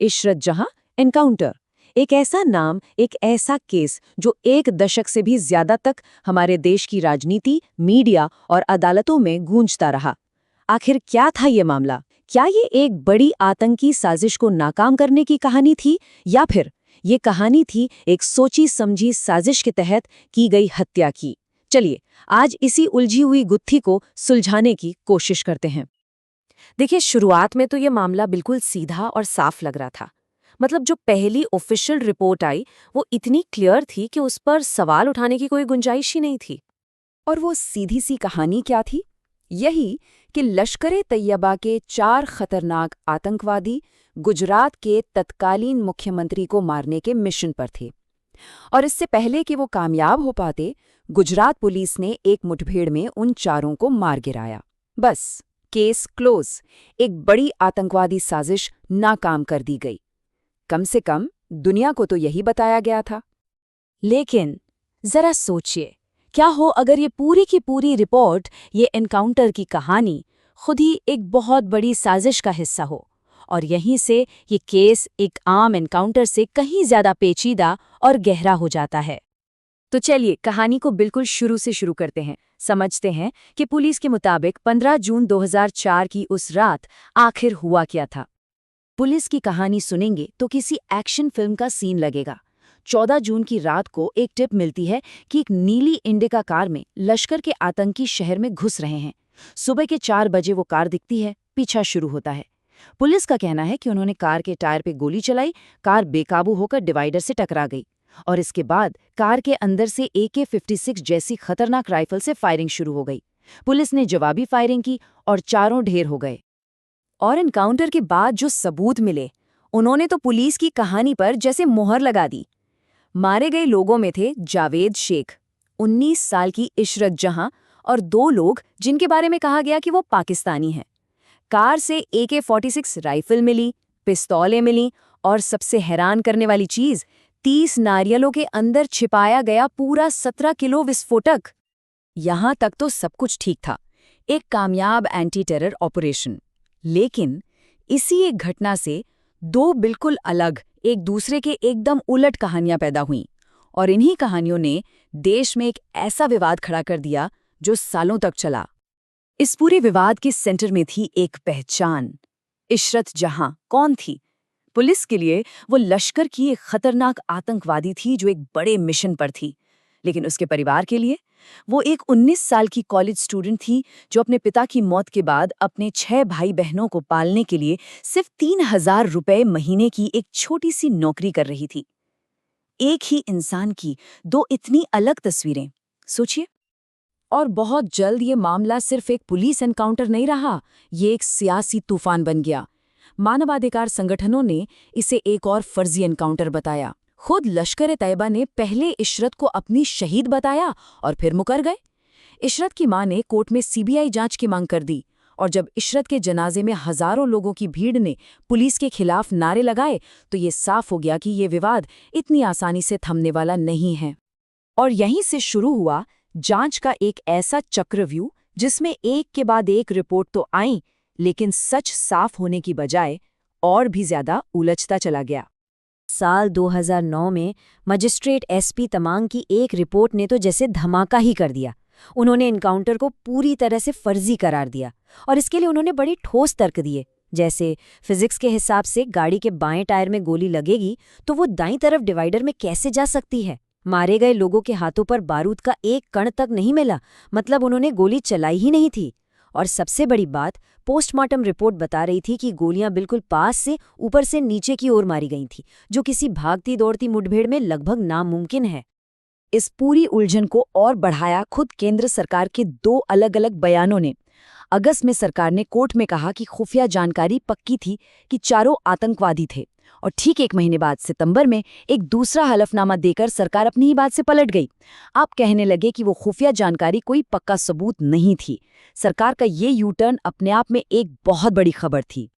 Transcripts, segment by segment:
इशरत जहां एनकाउंटर, एक ऐसा नाम, एक ऐसा केस जो एक दशक से भी ज्यादा तक हमारे देश की राजनीति, मीडिया और अदालतों में गूंजता रहा। आखिर क्या था ये मामला? क्या ये एक बड़ी आतंकी साजिश को नाकाम करने की कहानी थी, या फिर ये कहानी थी एक सोची समझी साजिश के तहत की गई हत्या की? चलिए आज इसी उलझी हुई गुत्थी को सुलझाने की कोशिश करते हैं। देखिए, शुरुआत में तो ये मामला बिल्कुल सीधा और साफ लग रहा था। मतलब जो पहली ऑफिशियल रिपोर्ट आई वो इतनी क्लियर थी कि उस पर सवाल उठाने की कोई गुंजाइश ही नहीं थी। और वो सीधी सी कहानी क्या थी? यही कि लश्कर-ए तैयबा के 4 खतरनाक आतंकवादी गुजरात के तत्कालीन मुख्यमंत्री को मारने के मिशन पर थे। और इससे पहले कि वो कामयाब हो पाते, गुजरात पुलिस ने एक मुठभेड़ में उन चारों को मार गिराया। बस, केस क्लोज। एक बड़ी आतंकवादी साजिश नाकाम कर दी गई। कम से कम दुनिया को तो यही बताया गया था। लेकिन जरा सोचिए, क्या हो अगर ये पूरी की पूरी रिपोर्ट, ये एनकाउंटर की कहानी खुद ही एक बहुत बड़ी साजिश का हिस्सा हो, और यहीं से ये केस एक आम एनकाउंटर से कहीं ज्यादा पेचीदा और गहरा हो जाता है। तो चलिए कहानी को बिल्कुल शुरू से शुरू करते हैं। समझते हैं कि पुलिस के मुताबिक 15 जून 2004 की उस रात आखिर हुआ क्या था। पुलिस की कहानी सुनेंगे तो किसी एक्शन फिल्म का सीन लगेगा। 14 जून की रात को एक टिप मिलती है कि एक नीली इंडिका कार में लश्कर के आतंकी शहर में घुस रहे हैं। सुबह के 4 बजे वो कार दिखती है, पीछा शुरू होता है। पुलिस का कहना है कि उन्होंने कार के टायर पे गोली चलाई, कार बेकाबू होकर डिवाइडर से टकरा गई, और इसके बाद कार के अंदर से AK-56 जैसी खतरनाक राइफल से फायरिंग शुरू हो गई। पुलिस ने जवाबी फायरिंग की और चारों ढेर हो गए। और एनकाउंटर के बाद जो सबूत मिले, उन्होंने तो पुलिस की कहानी पर जैसे मोहर लगा दी। मारे गए लोगों में थे जावेद शेख, 19 साल की इशरत जहां, और 2 लोग जिनके बारे में कहा गया कि वो पाकिस्तानी हैं। कार से AK-46 राइफल मिली, पिस्तौलें मिली, और सबसे हैरान करने वाली चीज, 30 नारियलों के अंदर छिपाया गया पूरा 17 किलो विस्फोटक। यहां तक तो सब कुछ ठीक था, एक कामयाब एंटी टेरर ऑपरेशन। लेकिन इसी एक घटना से 2 बिल्कुल अलग, एक दूसरे के एकदम उलट कहानियां पैदा हुईं, और इन्हीं कहानियों ने देश में एक ऐसा विवाद खड़ा कर दिया जो सालों तक चला। इस पूरे विवाद के सेंटर में थी एक पहचान। इशरत जहां कौन थी? पुलिस के लिए वो लश्कर की एक खतरनाक आतंकवादी थी जो एक बड़े मिशन पर थी। लेकिन उसके परिवार के लिए वो एक 19 साल की कॉलेज स्टूडेंट थी जो अपने पिता की मौत के बाद अपने 6 भाई बहनों को पालने के लिए सिर्फ 3,000 रुपए महीने की एक छोटी सी नौकरी कर रही थी। एक ही इंसान की 2 इतनी अलग तस्वीरें, सोचिए। और बहुत जल्द ये मामला सिर्फ एक पुलिस एनकाउंटर नहीं रहा, ये एक सियासी तूफान बन गया। मानवाधिकार संगठनों ने इसे एक और फर्जी एनकाउंटर बताया। खुद लश्कर-ए-तैयबा ने पहले इशरत को अपनी शहीद बताया और फिर मुकर गए। इशरत की मां ने कोर्ट में CBI जांच की मांग कर दी, और जब इशरत के जनाजे में हजारों लोगों की भीड़ ने पुलिस के खिलाफ नारे लगाए, तो ये साफ हो गया कि ये विवाद इतनी आसानी से थमने वाला नहीं है। और यहीं से शुरू हुआ जांच का एक ऐसा चक्रव्यूह जिसमें एक के बाद एक रिपोर्ट तो आई, लेकिन सच साफ होने की बजाय और भी ज्यादा उलझता चला गया। साल 2009 में मजिस्ट्रेट SP तमांग की एक रिपोर्ट ने तो जैसे धमाका ही कर दिया। उन्होंने एनकाउंटर को पूरी तरह से फर्जी करार दिया, और इसके लिए उन्होंने बड़ी ठोस तर्क दिए। जैसे फिजिक्स के हिसाब से गाड़ी के बाएं टायर में गोली लगेगी तो वो दाईं तरफ डिवाइडर में कैसे जा सकती है? मारे गए लोगों के हाथों पर बारूद का एक कण तक नहीं मिला, मतलब उन्होंने गोली चलाई ही नहीं थी। और सबसे बड़ी बात, पोस्टमार्टम रिपोर्ट बता रही थी कि गोलियां बिल्कुल पास से ऊपर से नीचे की ओर मारी गई थी, जो किसी भागती दौड़ती मुठभेड़ में लगभग नामुमकिन है। इस पूरी उलझन को और बढ़ाया खुद केंद्र सरकार के 2 अलग-अलग बयानों ने। अगस्त में सरकार ने कोर्ट में कहा कि खुफिया जानकारी पक्की थी कि चारों आतंकवादी थे, और ठीक 1 महीने बाद सितंबर में एक दूसरा हलफनामा देकर सरकार अपनी ही बात से पलट गई। आप कहने लगे कि वो खुफिया जानकारी कोई पक्का सबूत नहीं थी। सरकार का ये U-टर्न अपने आप में एक बहुत बड़ी खबर थी।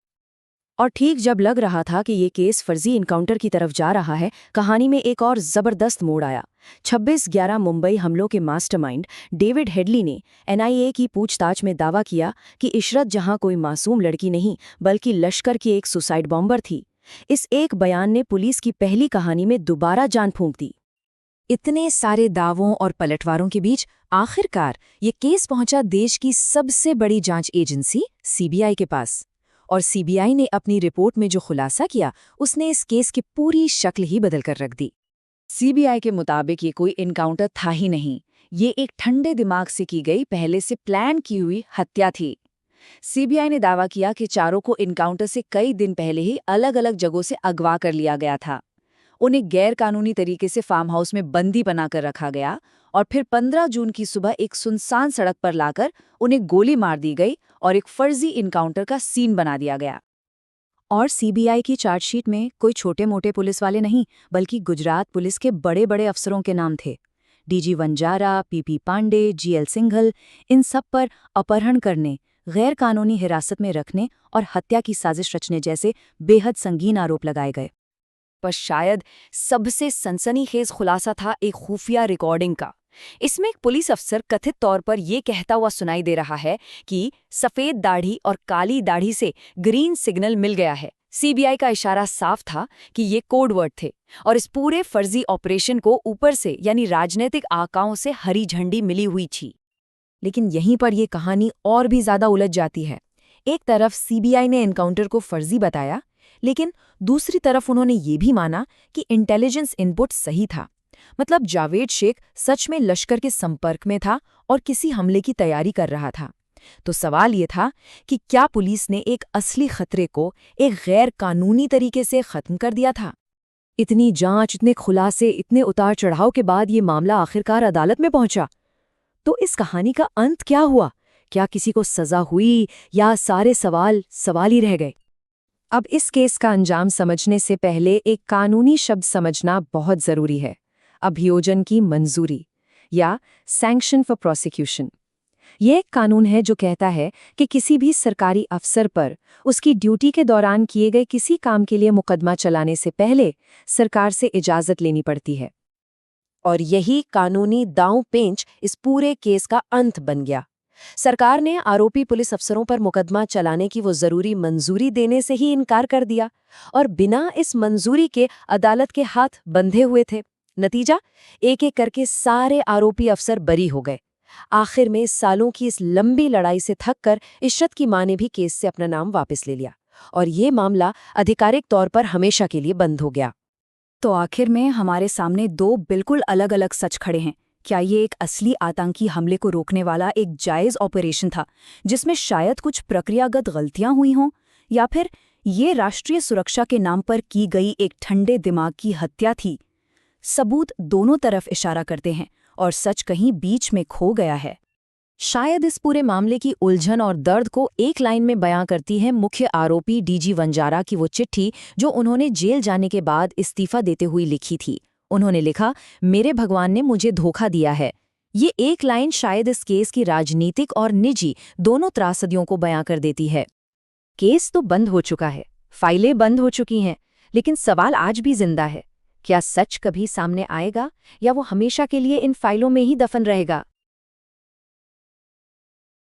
और ठीक जब लग रहा था कि ये केस फर्जी इनकाउंटर की तरफ जा रहा है, कहानी में एक और जबरदस्त मोड़ आया। 26/11 मुंबई हमलों के मास्टरमाइंड डेविड हेडली ने NIA की पूछताछ में दावा किया कि इशरत जहां कोई मासूम लड़की नहीं बल्कि लश्कर की एक सुसाइड बॉम्बर थी। इस एक बयान ने पुलिस की पहली कहानी में दोबारा जान फूंक दी। इतने सारे दावों और पलटवारों के बीच आखिरकार ये केस पहुंचा देश की सबसे बड़ी जांच एजेंसी सीबीआई के पास। और सीबीआई ने अपनी रिपोर्ट में जो खुलासा किया, उसने इस केस की पूरी शक्ल ही बदल कर रख दी। सीबीआई के मुताबिक ये कोई इनकाउंटर था ही नहीं, ये एक ठंडे दिमाग से की गई, पहले से प्लान की हुई हत्या थी। सीबीआई ने दावा किया कि चारों को इनकाउंटर से कई दिन पहले ही अलग अलग जगहों से अगवा कर लिया गया था। उन्हें गैर कानूनी तरीके से फार्म हाउस में बंदी बनाकर रखा गया और फिर 15 जून की सुबह एक सुनसान सड़क पर लाकर उन्हें गोली मार दी गई और एक फर्जी इनकाउंटर का सीन बना दिया गया। और सीबीआई की चार्जशीट में कोई छोटे मोटे पुलिस वाले नहीं, बल्कि गुजरात पुलिस के बड़े बड़े अफसरों के नाम थे। DG Vanzara, PP Pande, GL Singhal, इन सब पर अपहरण करने, गैर कानूनी हिरासत में रखने और हत्या की साजिश रचने जैसे बेहद संगीन आरोप लगाए गए। पर शायद सबसे सनसनीखेज खुलासा था एक खुफिया रिकॉर्डिंग का। इसमें एक पुलिस अफसर कथित तौर पर यह कहता हुआ सुनाई दे रहा है कि सफेद दाढ़ी और काली दाढ़ी से ग्रीन सिग्नल मिल गया है। सीबीआई का इशारा साफ था कि ये कोड वर्ड थे और इस पूरे फर्जी ऑपरेशन को ऊपर से यानी राजनीतिक आकाओं से हरी झंडी मिली हुई थी। लेकिन यहीं पर यह कहानी और भी ज्यादा उलझ जाती है। एक तरफ सीबीआई ने एनकाउंटर को फर्जी बताया, लेकिन दूसरी तरफ उन्होंने ये भी माना कि इंटेलिजेंस इनपुट सही था। मतलब जावेद शेख सच में लश्कर के संपर्क में था और किसी हमले की तैयारी कर रहा था। तो सवाल ये था कि क्या पुलिस ने एक असली खतरे को एक गैर कानूनी तरीके से खत्म कर दिया था? इतनी जांच, इतने खुलासे, इतने उतार चढ़ाव के बाद ये मामला आखिरकार अदालत में पहुंचा। तो इस कहानी का अंत क्या हुआ? क्या किसी को सजा हुई या सारे सवाल ही रह गए? अब इस केस का अंजाम समझने से पहले एक कानूनी शब्द समझना बहुत जरूरी है। अभियोजन की मंजूरी या सैंक्शन फॉर प्रोसिक्यूशन। यह एक कानून है जो कहता है कि किसी भी सरकारी अफसर पर उसकी ड्यूटी के दौरान किए गए किसी काम के लिए मुकदमा चलाने से पहले सरकार से इजाजत लेनी पड़ती है। और यही कानूनी दांव पेंच इस पूरे केस का अंत बन गया। सरकार ने आरोपी पुलिस अफसरों पर मुकदमा चलाने की वो जरूरी मंजूरी देने से ही इनकार कर दिया और बिना इस मंजूरी के अदालत के हाथ बंधे हुए थे। नतीजा, एक एक करके सारे आरोपी अफसर बरी हो गए। आखिर में सालों की इस लंबी लड़ाई से थककर इशरत की मां ने भी केस से अपना नाम वापस ले लिया और ये मामला आधिकारिक तौर पर हमेशा के लिए बंद हो गया। तो आखिर में हमारे सामने दो बिल्कुल अलग अलग सच खड़े हैं। क्या ये एक असली आतंकी हमले को रोकने वाला एक जायज़ ऑपरेशन था जिसमें शायद कुछ प्रक्रियागत गलतियां हुई हों, या फिर ये राष्ट्रीय सुरक्षा के नाम पर की गई एक ठंडे दिमाग की हत्या थी? सबूत दोनों तरफ इशारा करते हैं और सच कहीं बीच में खो गया है। शायद इस पूरे मामले की उलझन और दर्द को एक लाइन में बयां करती है मुख्य आरोपी डीजी वंजारा की वो चिट्ठी जो उन्होंने जेल जाने के बाद इस्तीफा देते हुए लिखी थी। उन्होंने लिखा, मेरे भगवान ने मुझे धोखा दिया है। ये एक लाइन शायद इस केस की राजनीतिक और निजी दोनों त्रासदियों को बयां कर देती है। केस तो बंद हो चुका है, फाइलें बंद हो चुकी हैं, लेकिन सवाल आज भी जिंदा है। क्या सच कभी सामने आएगा या वो हमेशा के लिए इन फाइलों में ही दफन रहेगा?